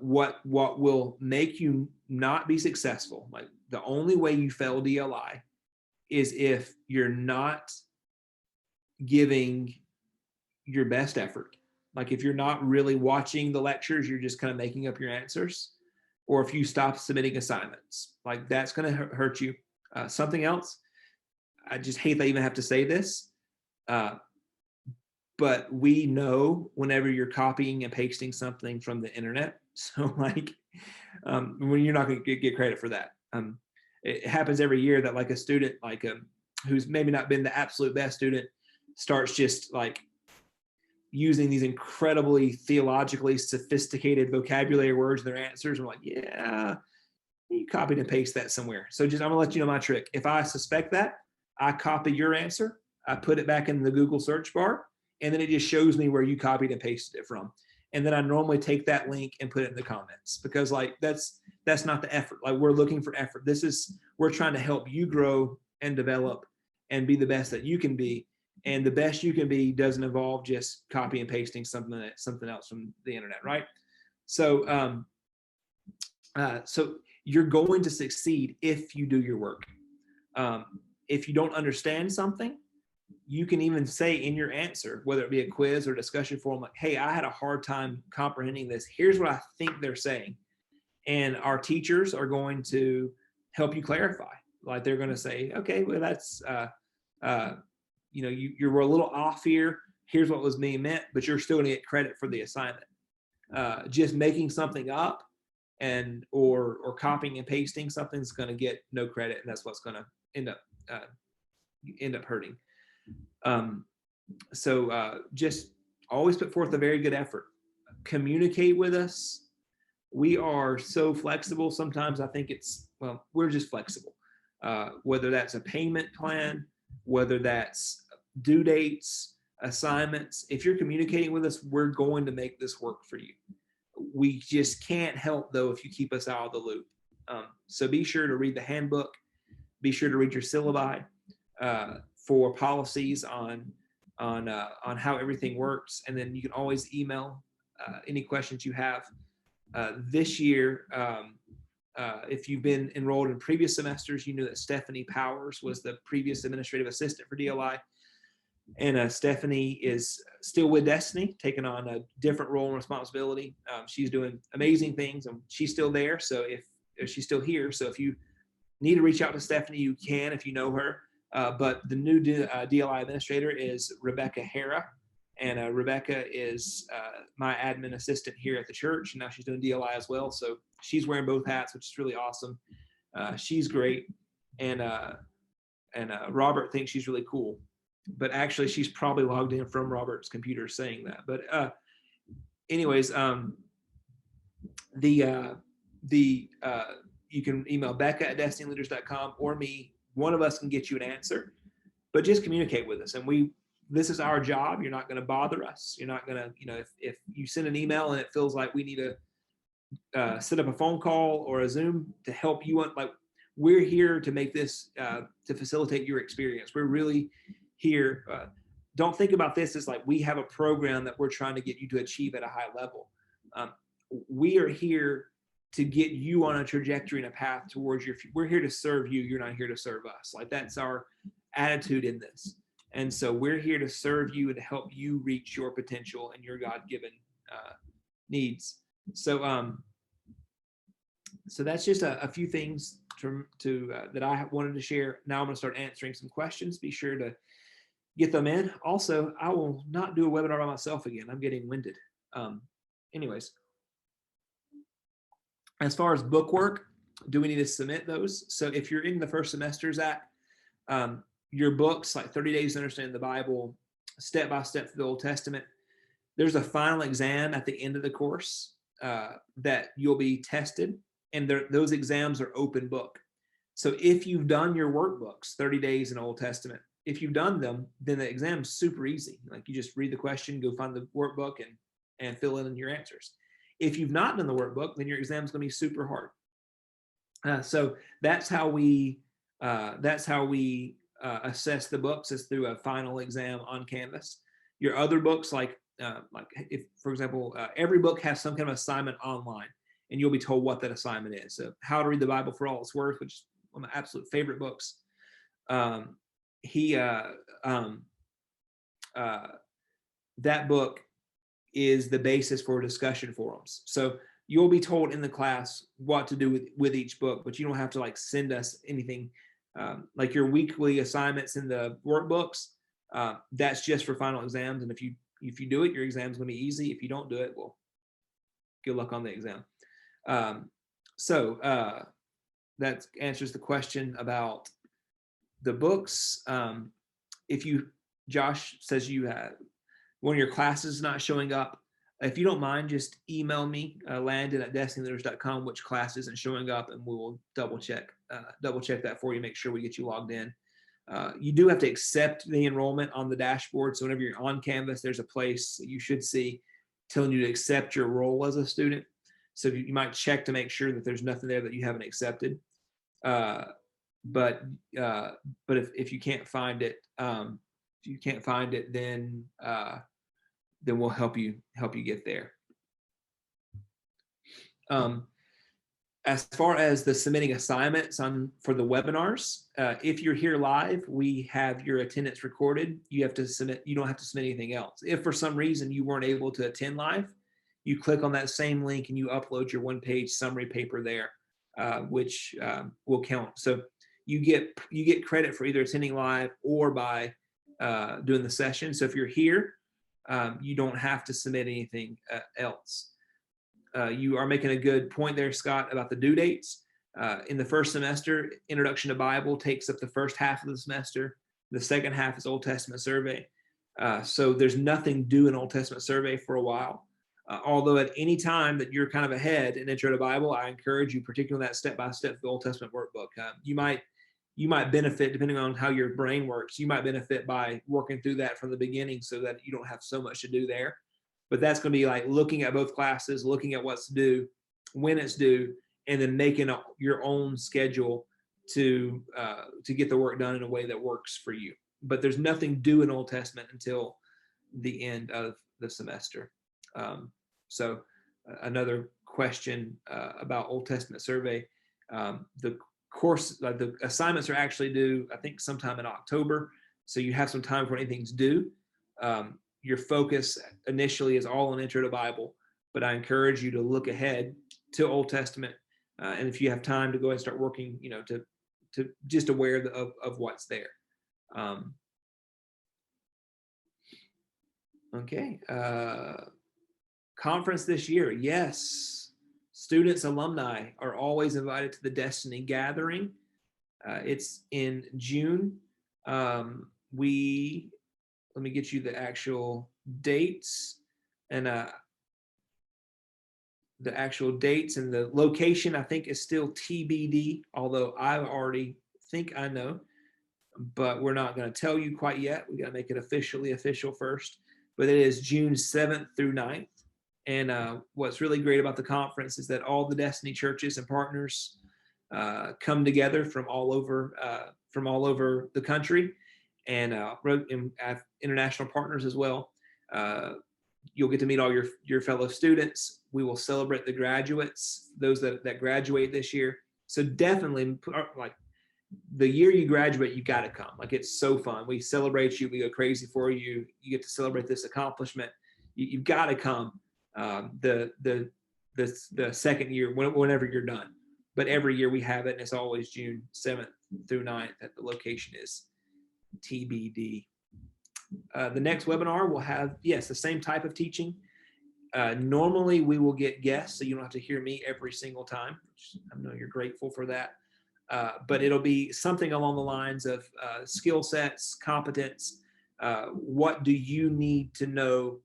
what will make you not be successful, like the only way you fail DLI, is if you're not giving your best effort, Like if you're not really watching the lectures, you're just kind of making up your answers, or if you stop submitting assignments, like that's going to hurt you. Something else, I just hate that I even have to say this, but we know whenever you're copying and pasting something from the internet. So like when you're not going to get credit for that. It happens every year that like a student like who's maybe not been the absolute best student starts just like using these incredibly theologically sophisticated vocabulary words in their answers. I'm like, yeah, you copied and paste that somewhere. So just, I'm gonna let you know my trick. If I suspect that, I copy your answer, I put it back in the Google search bar, and then it just shows me where you copied and pasted it from. And then I normally take that link and put it in the comments, because like that's not the effort. Like we're looking for effort. We're trying to help you grow and develop and be the best that you can be. And the best you can be doesn't involve just copy and pasting something else from the internet, right? So so you're going to succeed if you do your work. If you don't understand something, you can even say in your answer, whether it be a quiz or discussion forum, like, hey, I had a hard time comprehending this. Here's what I think they're saying. And our teachers are going to help you clarify. Like they're going to say, okay, well, that's, you were a little off here. Here's what was being meant, but you're still going to get credit for the assignment. Just making something up or copying and pasting something's going to get no credit, and that's what's going to end up hurting. So just always put forth a very good effort. Communicate with us. We are so flexible. Sometimes I think we're just flexible. Whether that's a payment plan, whether that's due dates, assignments. If you're communicating with us, we're going to make this work for you. We just can't help though if you keep us out of the loop. So be sure to read the handbook. Be sure to read your syllabi for policies on how everything works, and then you can always email any questions you have. This year, if you've been enrolled in previous semesters, you know that Stephanie Powers was the previous administrative assistant for DLI. And Stephanie is still with Destiny, taking on a different role and responsibility. She's doing amazing things, and she's still there. So if she's still here, so if you need to reach out to Stephanie, you can if you know her. But the new DLI administrator is Rebecca Hara. And Rebecca is my admin assistant here at the church. And now she's doing DLI as well. So she's wearing both hats, which is really awesome. She's great. And Robert thinks she's really cool. But actually, she's probably logged in from Robert's computer saying that. But anyways, you can email Becca at destinyleaders.com or me. One of us can get you an answer. But just communicate with us. And this is our job. You're not going to bother us. You're not going to, if you send an email and it feels like we need to set up a phone call or a Zoom to help you, we're here to make this, to facilitate your experience. We're really here. Don't think about this as like we have a program that we're trying to get you to achieve at a high level. We are here to get you on a trajectory and a path towards we're here to serve you. You're not here to serve us. Like that's our attitude in this. And so we're here to serve you and to help you reach your potential and your God-given needs. So that's just a few things that I wanted to share. Now I'm going to start answering some questions. Be sure to get them in. Also, I will not do a webinar by myself again. I'm getting winded. Anyways, as far as book work, do we need to submit those? So if you're in the first semesters your books, like 30 Days to Understand the Bible, Step by Step through the Old Testament, there's a final exam at the end of the course that you'll be tested, and those exams are open book. So if you've done your workbooks, 30 Days in Old Testament, if you've done them, then the exam's super easy. Like you just read the question, go find the workbook and fill in your answers. If you've not done the workbook, then your exam's going to be super hard. So that's how we assess the books, is through a final exam on Canvas. Your other books, like if, for example, every book has some kind of assignment online, and you'll be told what that assignment is. So How to Read the Bible for All It's Worth, which is one of my absolute favorite books. That book is the basis for discussion forums. So you'll be told in the class what to do with each book, but you don't have to like send us anything. Like your weekly assignments in the workbooks, that's just for final exams. And if you do it, your exam's gonna be easy. If you don't do it, well, good luck on the exam. That answers the question about the books. Josh says you have one of your classes not showing up. If you don't mind, just email me, landon@destinyleaders.com, which class isn't showing up, and we will double check that for you, make sure we get you logged in. You do have to accept the enrollment on the dashboard. So whenever you're on Canvas, there's a place you should see telling you to accept your role as a student. So you might check to make sure that there's nothing there that you haven't accepted. But if you can't find it, then we'll help you get there. As far as the submitting assignments for the webinars, if you're here live, we have your attendance recorded. You have to submit. You don't have to submit anything else. If for some reason you weren't able to attend live, you click on that same link and you upload your one-page summary paper there, which will count. So you get credit for either attending live or by doing the session. So if you're here, you don't have to submit anything else. You are making a good point there, Scott, about the due dates. In the first semester, Introduction to Bible takes up the first half of the semester. The second half is Old Testament survey. So there's nothing due in Old Testament survey for a while. Although at any time that you're kind of ahead in Intro to Bible, I encourage you, particularly in that step-by-step of the Old Testament workbook. You might benefit, depending on how your brain works, you might benefit by working through that from the beginning so that you don't have so much to do there. But that's going to be like looking at both classes, looking at what's due, when it's due, and then making your own schedule to get the work done in a way that works for you. But there's nothing due in Old Testament until the end of the semester. So another question about Old Testament survey. The assignments are actually due, I think, sometime in October. So you have some time before anything's due. Your focus initially is all on Intro to Bible, but I encourage you to look ahead to Old Testament. And if you have time to go ahead and start working, to just aware of what's there. Okay. Conference this year. Yes. Students, alumni are always invited to the Destiny Gathering. It's in June. Let me get you the actual dates and the location, I think, is still TBD, although I already think I know, but we're not going to tell you quite yet. We got to make it official first, but it is June 7th through 9th. And what's really great about the conference is that all the Destiny churches and partners come together from all over the country, and international partners as well. You'll get to meet all your fellow students. We will celebrate the graduates, those that graduate this year. So definitely, like, the year you graduate, you got to come. Like, it's so fun. We celebrate you. We go crazy for you. You get to celebrate this accomplishment. You've got to come. The second year, whenever you're done. But every year we have it, and it's always June 7th through 9th. That the location is TBD. The next webinar will have, yes, the same type of teaching. Normally we will get guests, so you don't have to hear me every single time, which I know you're grateful for that. But it'll be something along the lines of skill sets, competence. What do you need to know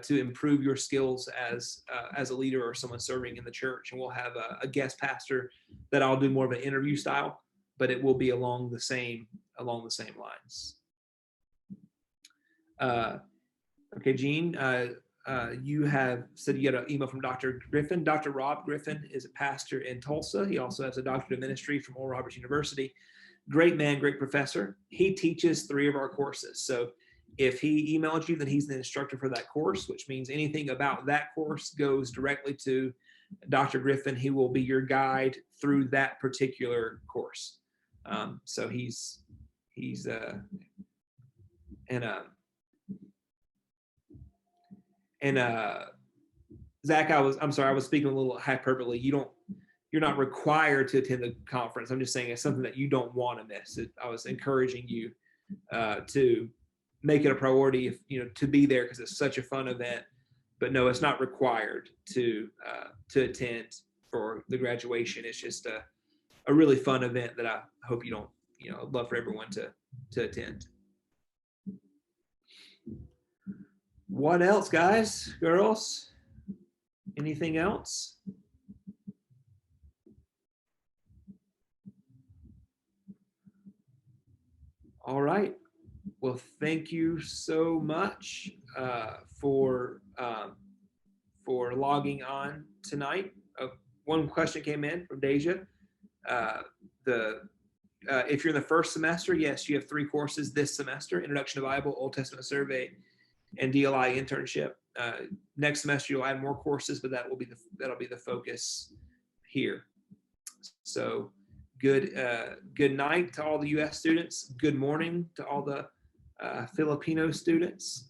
to improve your skills as a leader or someone serving in the church? And we'll have a guest pastor that I'll do more of an interview style, but it will be along the same lines. Okay, Gene, you have said you got an email from Dr. Griffin. Dr. Rob Griffin is a pastor in Tulsa. He also has a doctorate of ministry from Oral Roberts University. Great man, great professor. He teaches 3 of our courses. So if he emailed you, then he's the instructor for that course, which means anything about that course goes directly to Dr. Griffin. He will be your guide through that particular course. So And Zach, I'm sorry, I was speaking a little hyperbole. You're not required to attend the conference. I'm just saying it's something that you don't want to miss. I was encouraging you to make it a priority, if to be there, because it's such a fun event. But no, it's not required to attend for the graduation. It's just a really fun event that I hope you don't, I'd love for everyone to attend. What else, guys, girls? Anything else? All right. Well, thank you so much for logging on tonight. One question came in from Deja. If you're in the first semester, yes, you have 3 courses this semester: Introduction to Bible, Old Testament Survey, and DLI internship. Next semester you'll add more courses, but that'll be the focus here. So good night to all the U.S. students. Good morning to all the Filipino students.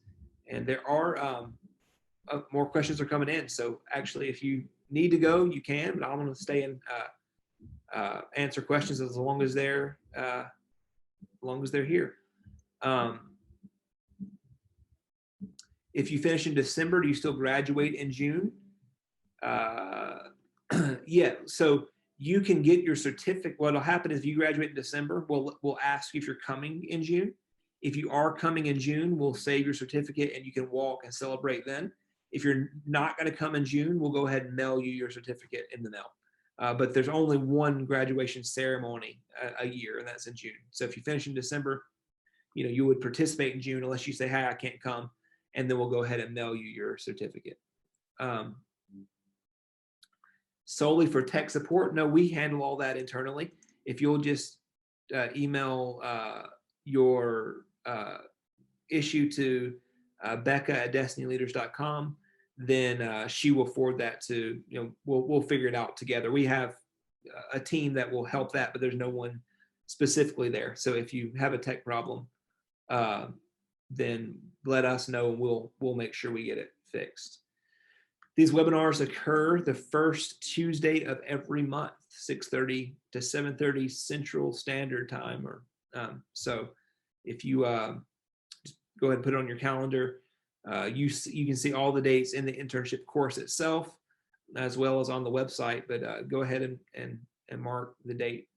And there are more questions are coming in. So actually, if you need to go, you can. But I'm going to stay and answer questions as long as they're here. If you finish in December, do you still graduate in June? Yeah, so you can get your certificate. What'll happen is if you graduate in December, we'll ask you if you're coming in June. If you are coming in June, we'll save your certificate and you can walk and celebrate then. If you're not going to come in June, we'll go ahead and mail you your certificate in the mail. But there's only one graduation ceremony a year, and that's in June. So if you finish in December, you would participate in June unless you say, "Hey, I can't come," and then we'll go ahead and mail you your certificate. Solely for tech support, no, we handle all that internally. If you'll just email your issue to Becca@destinyleaders.com, then she will forward that to, we'll figure it out together. We have a team that will help that, but there's no one specifically there. So if you have a tech problem, then let us know and we'll make sure we get it fixed. These webinars occur the first Tuesday of every month, 6:30 to 7:30 Central Standard Time. So if you just go ahead and put it on your calendar, you can see all the dates in the internship course itself, as well as on the website. But go ahead and mark the date.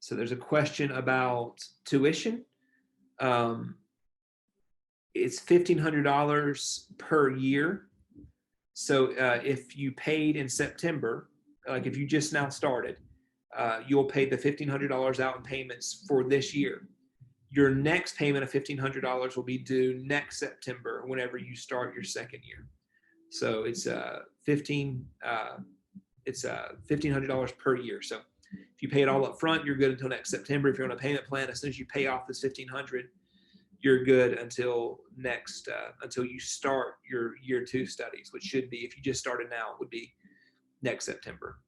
So there's a question about tuition. It's $1,500 per year. So if you paid in September, like if you just now started, you'll pay the $1,500 out in payments for this year. Your next payment of $1,500 will be due next September whenever you start your second year. So it's $1,500 per year. So if you pay it all up front, you're good until next September. If you're on a payment plan, as soon as you pay off this $1,500, you're good until until you start your year 2 studies, which should be, if you just started now, would be next September.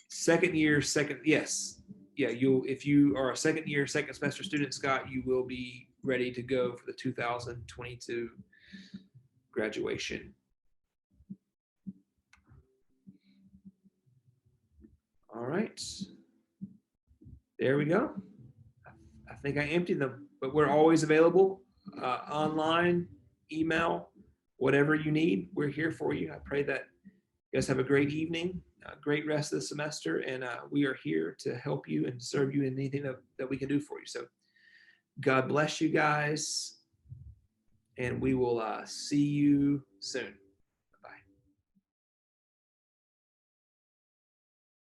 Second year, yes. Yeah, if you are a second year, second semester student, Scott, you will be ready to go for the 2022 graduation. All right. There we go. I think I emptied them, but we're always available online, email, whatever you need. We're here for you. I pray that you guys have a great evening, a great rest of the semester, and we are here to help you and serve you in anything that we can do for you. So God bless you guys, and we will see you soon.